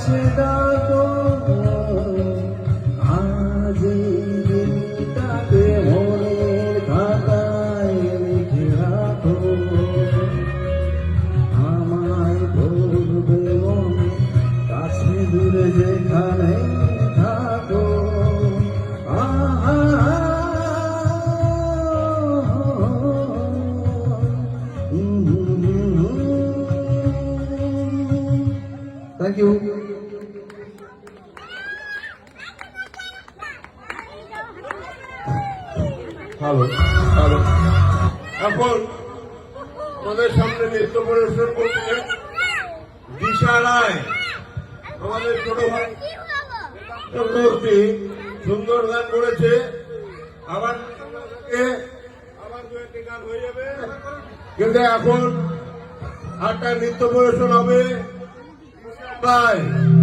কাছে ডাকো আজ দিনটাকে মনের খাতায় লিখে রাখো আমায় বলবে মন কাছে দূরে যেখানে থাকো Thank you. ভালো ভালো। এখন আমাদের সামনে নৃত্য পরিবেশন করছে দিশা রায়, আমাদের ছোট ভাই চক্রবর্তী সুন্দর গান করেছে। আবার দু একটি গান হয়ে যাবে, কিন্তু এখন একটা নৃত্য পরিবেশন হবে। Bye.